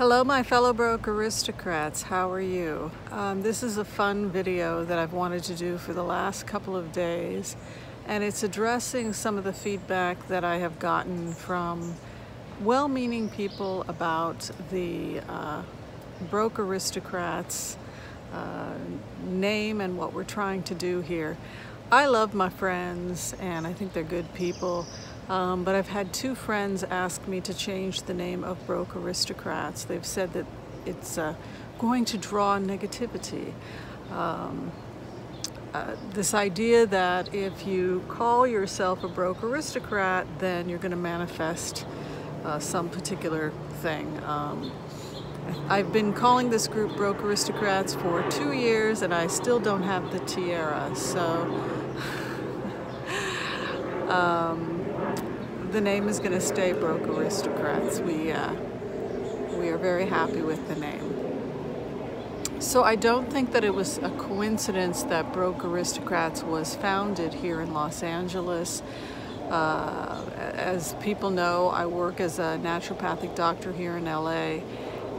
Hello my fellow broke aristocrats, how are you? This is a fun video that I've wanted to do for the last couple of days, and it's addressing some of the feedback that I have gotten from well-meaning people about the broke aristocrats name and what we're trying to do here. I love my friends and I think they're good people. But I've had two friends ask me to change the name of Broke Aristocrats. They've said that it's going to draw negativity. This idea that if you call yourself a broke aristocrat, then you're going to manifest some particular thing. I've been calling this group Broke Aristocrats for 2 years and I still don't have the tiara, so the name is going to stay Broke Aristocrats. We are very happy with the name. So I don't think that it was a coincidence that Broke Aristocrats was founded here in Los Angeles. As people know, I work as a naturopathic doctor here in LA,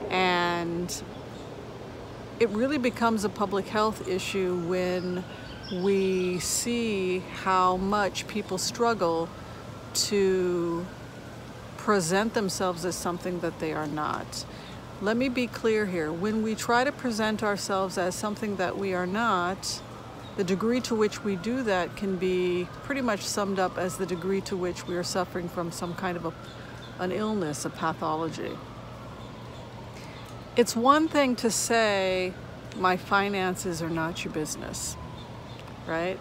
and it really becomes a public health issue when we see how much people struggle to present themselves as something that they are not. Let me be clear here. When we try to present ourselves as something that we are not, the degree to which we do that can be pretty much summed up as the degree to which we are suffering from some kind of an illness, a pathology. It's one thing to say, my finances are not your business, right?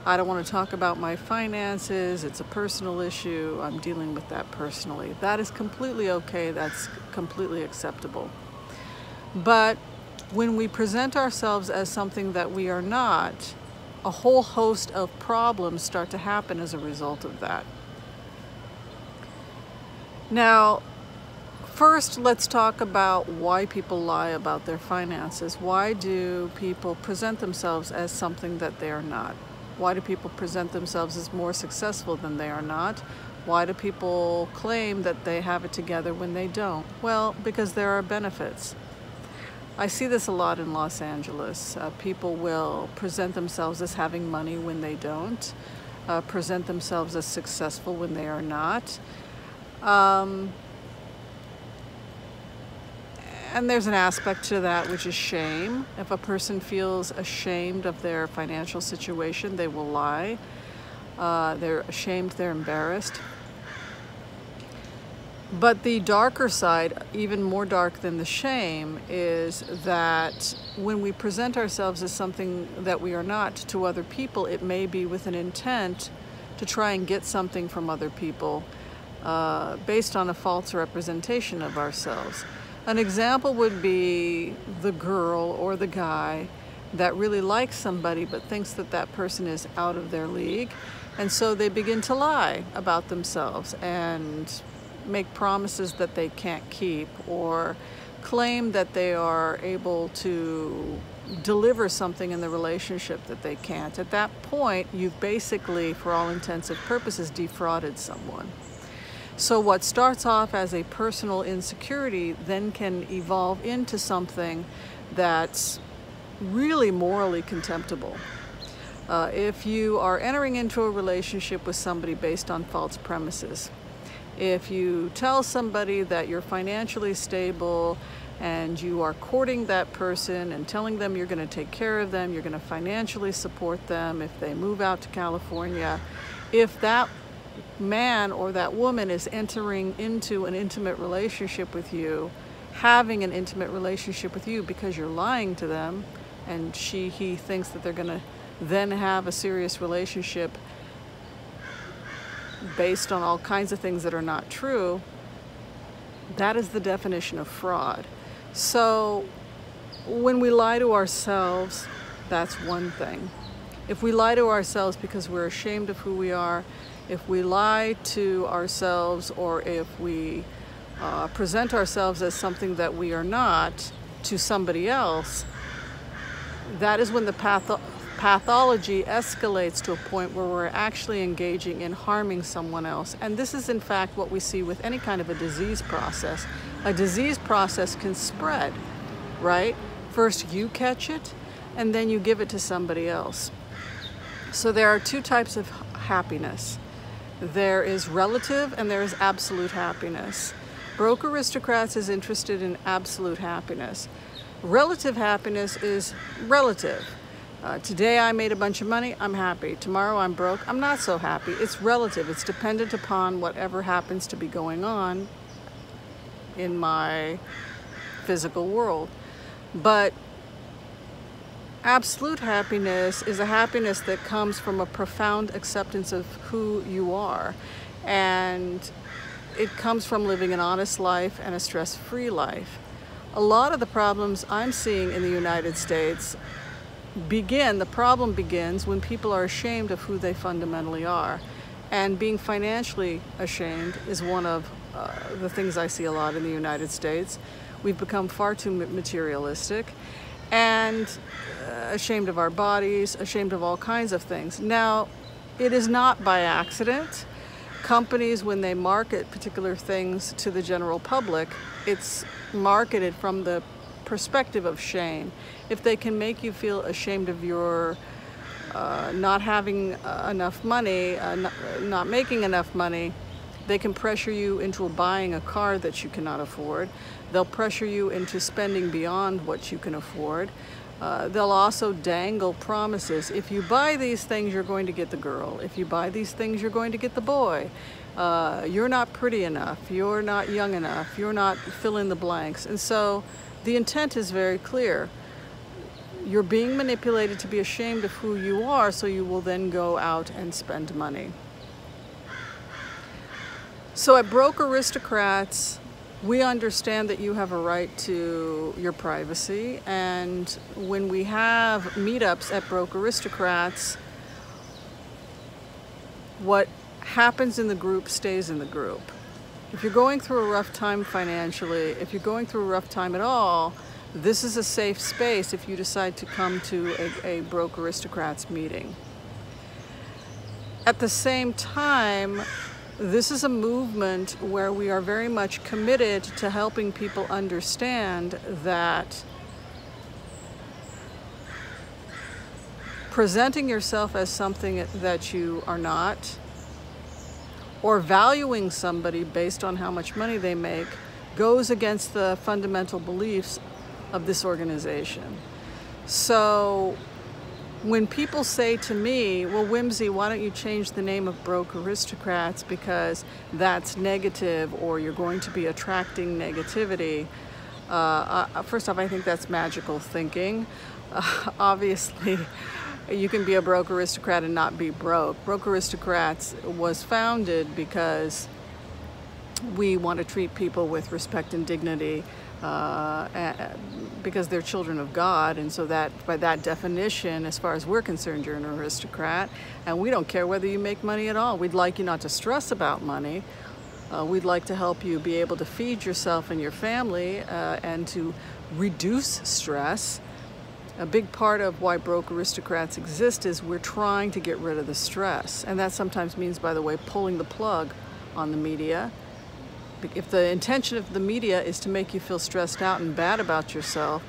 I don't want to talk about my finances, it's a personal issue, I'm dealing with that personally. That is completely okay, that's completely acceptable. But when we present ourselves as something that we are not, a whole host of problems start to happen as a result of that. Now, first, let's talk about why people lie about their finances. Why do people present themselves as something that they are not? Why do people present themselves as more successful than they are not? Why do people claim that they have it together when they don't? Well, because there are benefits. I see this a lot in Los Angeles. People will present themselves as having money when they don't, present themselves as successful when they are not. And there's an aspect to that which is shame. If a person feels ashamed of their financial situation, they will lie. They're ashamed, they're embarrassed. But the darker side, even more dark than the shame, is that when we present ourselves as something that we are not to other people, it may be with an intent to try and get something from other people based on a false representation of ourselves. An example would be the girl or the guy that really likes somebody but thinks that that person is out of their league, and so they begin to lie about themselves and make promises that they can't keep or claim that they are able to deliver something in the relationship that they can't. At that point, you've basically, for all intents and purposes, defrauded someone. So what starts off as a personal insecurity then can evolve into something that's really morally contemptible. If you are entering into a relationship with somebody based on false premises, if you tell somebody that you're financially stable and you are courting that person and telling them you're going to take care of them, you're going to financially support them if they move out to California, if that man or that woman is entering into an intimate relationship with you, having an intimate relationship with you because you're lying to them, and he thinks that they're going to then have a serious relationship based on all kinds of things that are not true, that is the definition of fraud. So when we lie to ourselves, that's one thing. If we lie to ourselves because we're ashamed of who we are, if we lie to ourselves, or if we present ourselves as something that we are not to somebody else, that is when the pathology escalates to a point where we're actually engaging in harming someone else. And this is in fact what we see with any kind of a disease process. A disease process can spread, right? First you catch it, and then you give it to somebody else. So there are two types of happiness. There is relative and there is absolute happiness. Broke Aristocrats is interested in absolute happiness. Relative happiness is relative. Today I made a bunch of money, I'm happy. Tomorrow I'm broke, I'm not so happy. It's relative. It's dependent upon whatever happens to be going on in my physical world. But absolute happiness is a happiness that comes from a profound acceptance of who you are. And it comes from living an honest life and a stress-free life. A lot of the problems I'm seeing in the United States the problem begins when people are ashamed of who they fundamentally are. And being financially ashamed is one of the things I see a lot in the United States. We've become far too materialistic and ashamed of our bodies, ashamed of all kinds of things. Now, it is not by accident. Companies, when they market particular things to the general public, it's marketed from the perspective of shame. If they can make you feel ashamed of your not having enough money, not making enough money, they can pressure you into buying a car that you cannot afford. They'll pressure you into spending beyond what you can afford. They'll also dangle promises. If you buy these things, you're going to get the girl. If you buy these things, you're going to get the boy. You're not pretty enough. You're not young enough. You're not fill in the blanks. And so the intent is very clear. You're being manipulated to be ashamed of who you are, so you will then go out and spend money. So at Broke Aristocrats, we understand that you have a right to your privacy, and when we have meetups at Broke Aristocrats, what happens in the group stays in the group. If you're going through a rough time financially, if you're going through a rough time at all, this is a safe space if you decide to come to a Broke Aristocrats meeting. At the same time, this is a movement where we are very much committed to helping people understand that presenting yourself as something that you are not, or valuing somebody based on how much money they make, goes against the fundamental beliefs of this organization. So when people say to me, well, Whimsy, why don't you change the name of Broke Aristocrats because that's negative, or you're going to be attracting negativity. First off, I think that's magical thinking. Obviously, you can be a Broke Aristocrat and not be broke. Broke Aristocrats was founded because we want to treat people with respect and dignity, because they're children of God, and so that by that definition, as far as we're concerned, you're an aristocrat, and we don't care whether you make money at all. We'd like you not to stress about money. We'd like to help you be able to feed yourself and your family and to reduce stress. A big part of why Broke Aristocrats exist is we're trying to get rid of the stress, and that sometimes means, by the way, pulling the plug on the media. If the intention of the media is to make you feel stressed out and bad about yourself,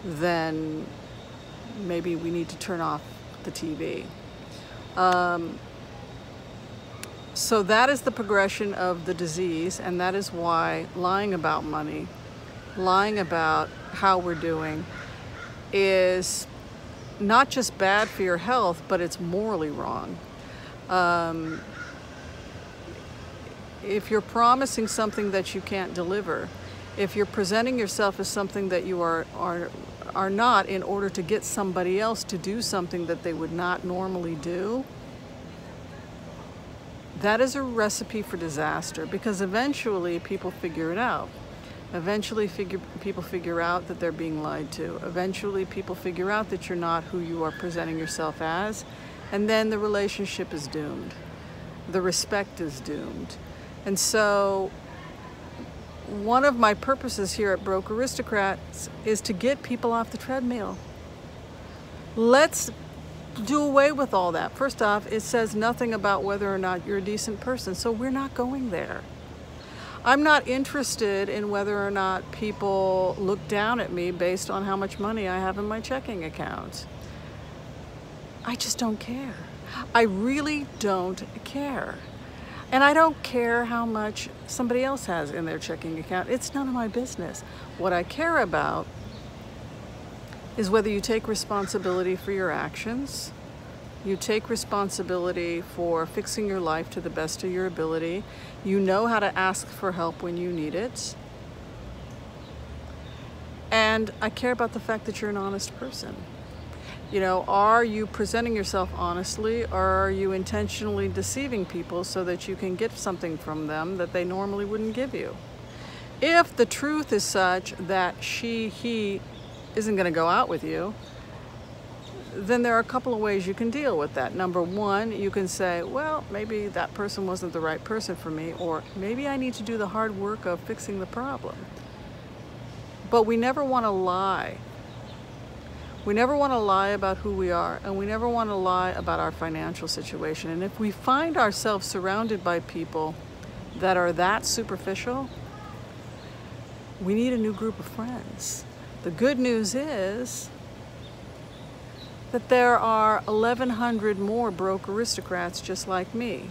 then maybe we need to turn off the TV. So that is the progression of the disease, and that is why lying about money, lying about how we're doing, is not just bad for your health, but it's morally wrong. If you're promising something that you can't deliver, if you're presenting yourself as something that you are not in order to get somebody else to do something that they would not normally do, that is a recipe for disaster, because eventually people figure it out. Eventually people figure out that they're being lied to. Eventually people figure out that you're not who you are presenting yourself as, and then the relationship is doomed. The respect is doomed. And so one of my purposes here at Broke Aristocrats is to get people off the treadmill. Let's do away with all that. First off, it says nothing about whether or not you're a decent person, so we're not going there. I'm not interested in whether or not people look down at me based on how much money I have in my checking account. I just don't care. I really don't care. And I don't care how much somebody else has in their checking account. It's none of my business. What I care about is whether you take responsibility for your actions, you take responsibility for fixing your life to the best of your ability, you know how to ask for help when you need it, and I care about the fact that you're an honest person. You know, are you presenting yourself honestly, or are you intentionally deceiving people so that you can get something from them that they normally wouldn't give you? If the truth is such that he isn't going to go out with you, then there are a couple of ways you can deal with that. Number one, you can say, well, maybe that person wasn't the right person for me, or maybe I need to do the hard work of fixing the problem. But we never want to lie. We never want to lie about who we are, and we never want to lie about our financial situation. And if we find ourselves surrounded by people that are that superficial, we need a new group of friends. The good news is that there are 1,100 more broke aristocrats just like me.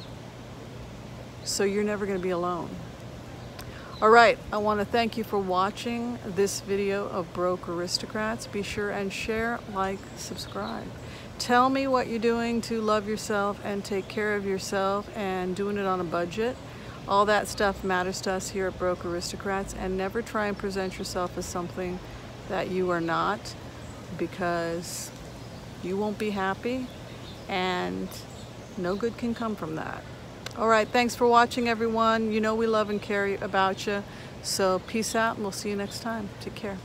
So you're never going to be alone. All right, I want to thank you for watching this video of Broke Aristocrats. Be sure and share, like, subscribe. Tell me what you're doing to love yourself and take care of yourself and doing it on a budget. All that stuff matters to us here at Broke Aristocrats, and never try and present yourself as something that you are not, because you won't be happy and no good can come from that. All right, thanks for watching, everyone. You know we love and care about you. So peace out, and we'll see you next time. Take care.